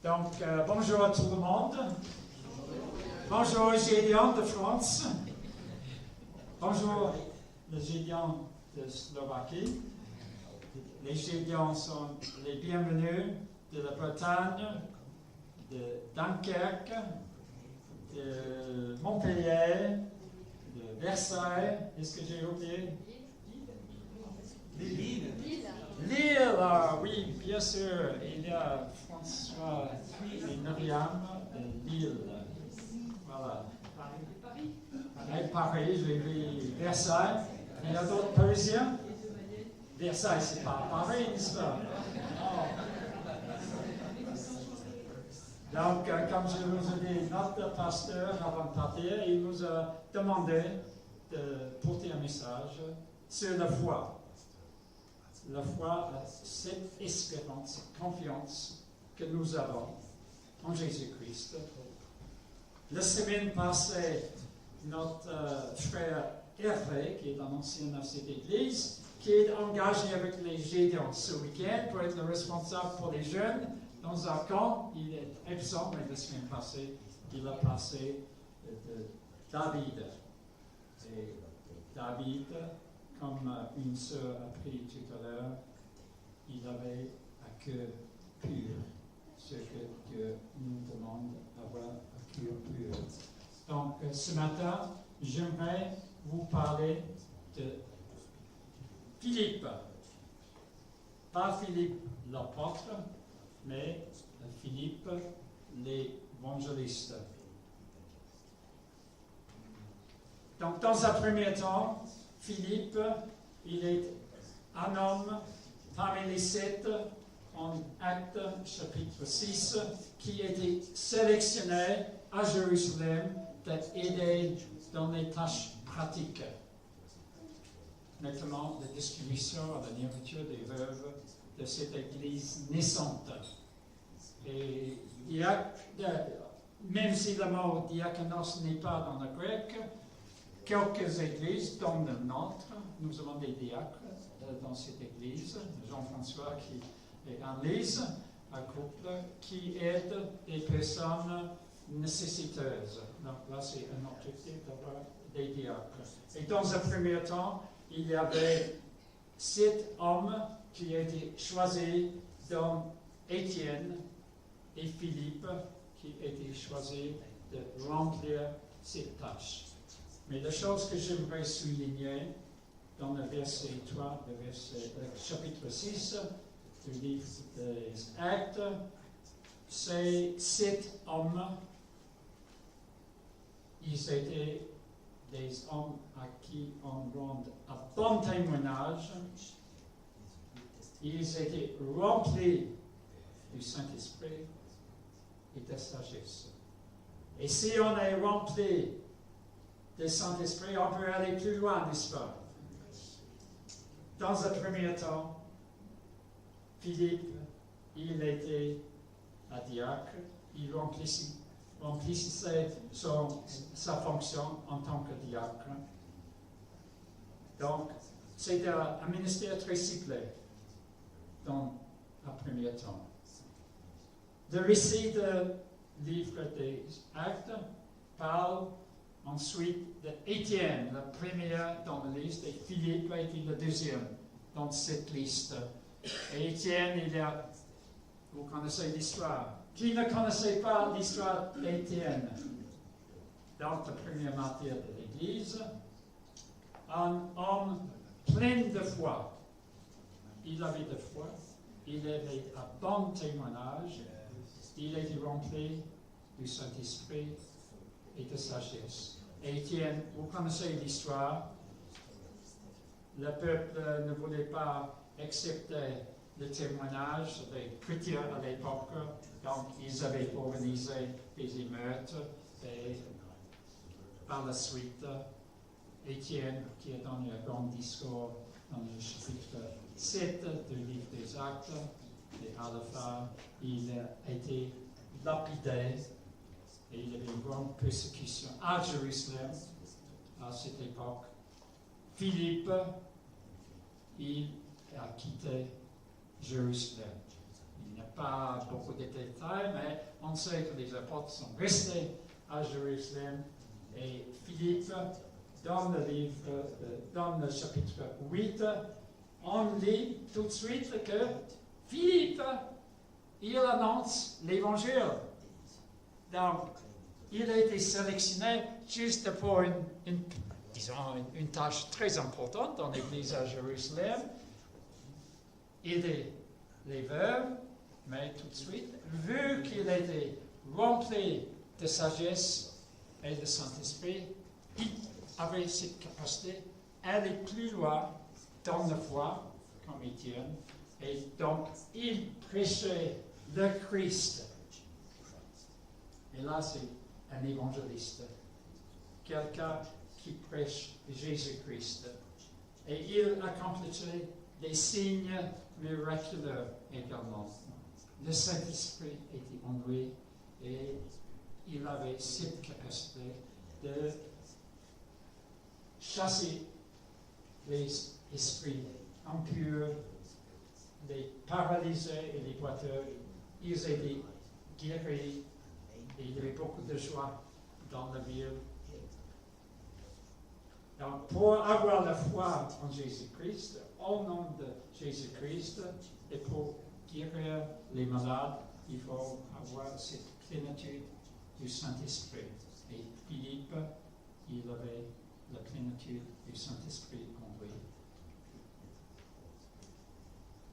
Donc, bonjour à tout le monde. Bonjour aux Gédians de France. Bonjour les Gédians de Slovaquie. Les Gédians sont les bienvenus de la Bretagne, de Dunkerque, de Montpellier, de Versailles. Est-ce que j'ai oublié? Lille. Lille, ah, oui, bien sûr. Il y a François et Myriam de Lille. Voilà. Et Paris, j'ai vu Versailles. Il y a d'autres Parisiens? Versailles, c'est pas Paris, n'est-ce pas? Donc, comme je vous ai dit, notre pasteur, avant de partir, il nous a demandé de porter un message sur la foi. La foi, cette espérance, cette confiance que nous avons en Jésus-Christ. La semaine passée, notre frère Hervé, qui est un ancien à cette église, qui est engagé avec les Gédians ce week-end pour être le responsable pour les jeunes dans un camp. Il est absent, mais la semaine passée, il a passé de David. Et David, comme une sœur a pris tout à l'heure, il avait un cœur pur, ce que Dieu nous demande d'avoir un cœur pur. Donc, ce matin, j'aimerais vous parler de Philippe. Pas Philippe l'apôtre, mais Philippe l'évangéliste. Donc, dans un premier temps, Philippe, il est un homme parmi les 7 en Actes chapitre 6 qui a été sélectionné à Jérusalem d'être aidé dans les tâches pratiques, notamment la distribution à la nourriture des veuves de cette église naissante. Et même si le mot diaconos n'est pas dans le grec, quelques églises, dont la nôtre, nous avons des diacres dans cette église. Jean-François qui est en Lise, un couple qui aide des personnes nécessiteuses. Donc là, c'est un objectif d'avoir des diacres. Et dans un premier temps, il y avait 7 hommes qui ont été choisis, dont Étienne et Philippe, qui ont été choisis de remplir cette tâche. Mais la chose que j'aimerais souligner dans le verset 3, le chapitre 6 du livre des Actes, ces 7 hommes, ils étaient des hommes à qui on rend un bon témoignage. Ils étaient remplis du Saint-Esprit et de sagesse. Et si on est rempli du Saint-Esprit, on peut aller plus loin, n'est-ce pas? Dans un premier temps, Philippe, il était un diacre, il remplissait sa fonction en tant que diacre. Donc, c'était un ministère très ciblé dans un premier temps. Le récit du livre des Actes parle ensuite d'Étienne, le premier dans la liste, et Philippe a été le deuxième dans cette liste. Et Étienne, vous connaissez l'histoire. Qui ne connaissait pas l'histoire d'Étienne? Dans le premier martyr de l'Église, un homme plein de foi. Il avait de foi, il avait un bon témoignage, il était rempli du Saint-Esprit et de sagesse. Étienne, vous connaissez l'histoire. Le peuple ne voulait pas accepter le témoignage des chrétiens à l'époque, donc ils avaient organisé des émeutes et par la suite, Étienne, qui a donné un grand discours dans le chapitre 7 du livre des Actes, et à la fin, il a été lapidé. Et il y avait une grande persécution à Jérusalem à cette époque. Philippe, il a quitté Jérusalem. il n'y a pas beaucoup de détails, mais on sait que les apôtres sont restés à Jérusalem. Et Philippe, dans le chapitre 8, on lit tout de suite que Philippe, il annonce l'évangile. Donc, il a été sélectionné juste pour une tâche très importante dans l'église à Jérusalem. Aider les veuves, mais tout de suite, vu qu'il était rempli de sagesse et de Saint-Esprit, il avait cette capacité d'aller plus loin dans la foi, comme Étienne, et donc il prêchait le Christ. Et là, c'est un évangéliste, quelqu'un qui prêche Jésus-Christ. Et il accomplissait des signes miraculeux également. Le Saint-Esprit était en lui et il avait cette capacité de chasser les esprits impurs, les paralysés et les boiteux. Ils étaient guéris et il y avait beaucoup de joie dans la ville. Donc, pour avoir la foi en Jésus-Christ, au nom de Jésus-Christ, et pour guérir les malades, il faut avoir cette plénitude du Saint-Esprit. Et Philippe, il avait la plénitude du Saint-Esprit en lui.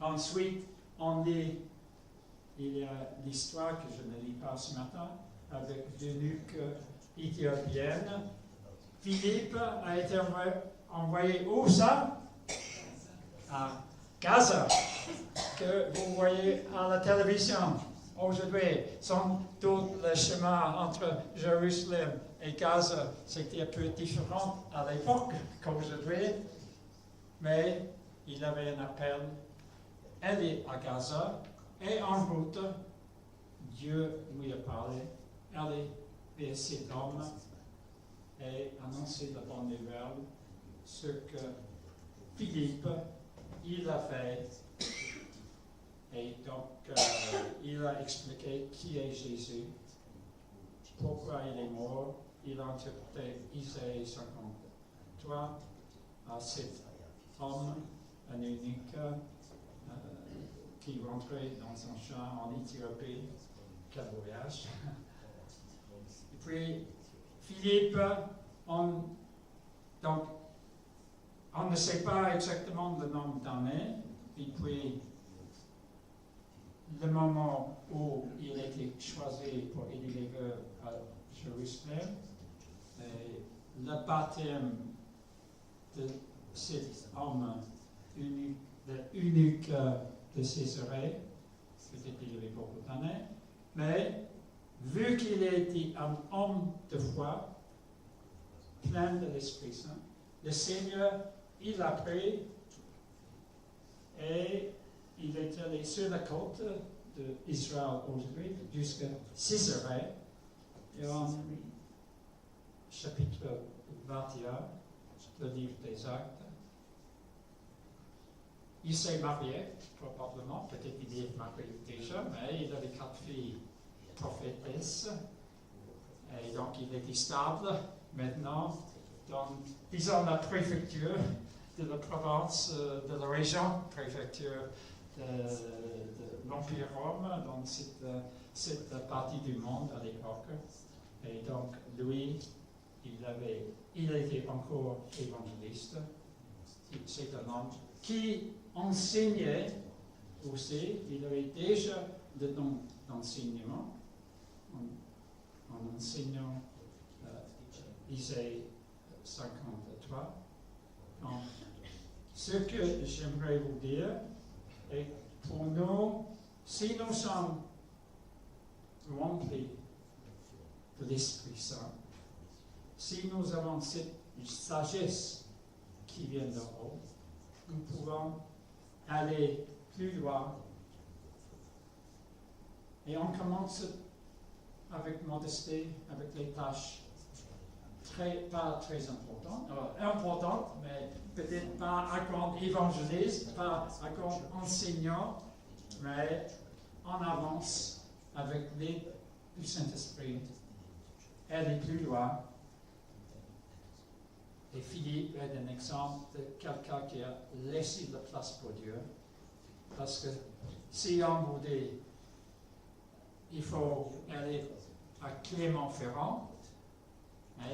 Ensuite, on lit, il y a l'histoire que je ne lis pas ce matin, avec l'eunuque éthiopienne. Philippe a été envoyé où ça? À Gaza, que vous voyez à la télévision aujourd'hui. Sans doute le chemin entre Jérusalem et Gaza, c'était un peu différent à l'époque qu'aujourd'hui, mais il avait un appel. Elle est à Gaza et en route, Dieu lui a parlé. Elle est vers cet homme et annoncer la bonne nouvelle, ce que Philippe, il a fait. Et donc, il a expliqué qui est Jésus, pourquoi il est mort. Il a interprété Isaïe 53 à cet homme, un eunuque, qui rentrait dans son champ en Éthiopie. Quel voyage! Et puis, Philippe, on ne sait pas exactement le nombre d'années, et puis le moment où il a été choisi pour aider les veuves à Jérusalem, et le baptême de cet homme unique de Césarée, peut-être qu'il y avait beaucoup d'années, mais vu qu'il était un homme de foi, plein de l'Esprit Saint, le Seigneur, il a pris et il est allé sur la côte d'Israël aujourd'hui, jusqu'à Césarée, et en chapitre 21, le livre des Actes. Il s'est marié, probablement, peut-être il est marié déjà, mais il avait 4 filles prophétesses, et donc il était stable maintenant dans, disons, la préfecture de la province, de la région, préfecture de l'Empire Rome, dans cette partie du monde à l'époque. Et donc, lui, il était encore évangéliste. C'est un homme qui enseignait aussi, il avait déjà le don d'enseignement, en enseignant Isaïe 53. Donc, ce que j'aimerais vous dire est pour nous, si nous sommes remplis de l'Esprit Saint, si nous avons cette sagesse qui vient d'en haut, nous pouvons aller plus loin. Et on commence avec modestie, avec les tâches pas très importantes, mais peut-être pas un grand évangéliste, pas un grand enseignant, mais en avance avec l'aide du Saint-Esprit, aller plus loin. Et Philippe est un exemple de quelqu'un qui a laissé la place pour Dieu. Parce que si on vous dit, il faut aller à Clermont-Ferrand,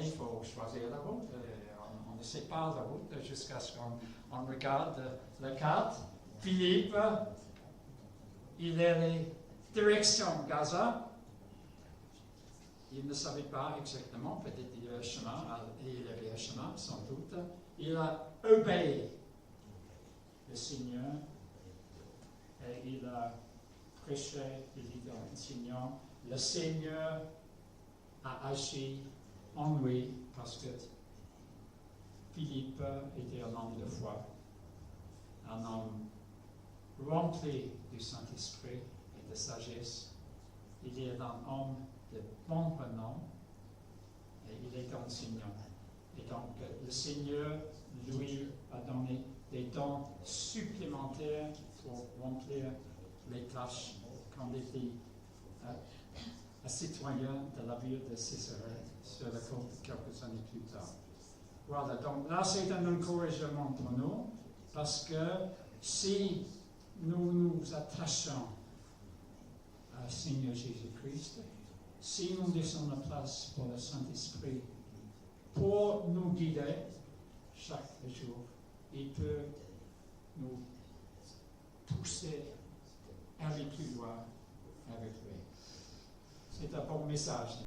il faut choisir la route. On ne sait pas la route jusqu'à ce qu'on regarde la carte. Philippe, il est direction Gaza. Il ne savait pas exactement, peut-être il y avait un chemin, il y avait un chemin sans doute. Il a obéi le Seigneur et il a prêché, il dit en enseignant, le Seigneur a agi en lui parce que Philippe était un homme de foi, un homme rempli du Saint-Esprit et de sagesse. Il est un homme de bon renom et il est enseignant. Et donc, le Seigneur lui a donné des dons supplémentaires pour remplir les tâches quand il était un citoyen de la ville de Césarée sur la côte quelques années plus tard. Voilà, donc là c'est un encouragement pour nous parce que si nous nous attachons au Seigneur Jésus-Christ, si nous laissons la place pour le Saint-Esprit pour nous guider chaque jour, il peut nous pousser à aller plus loin avec lui. C'est un bon message.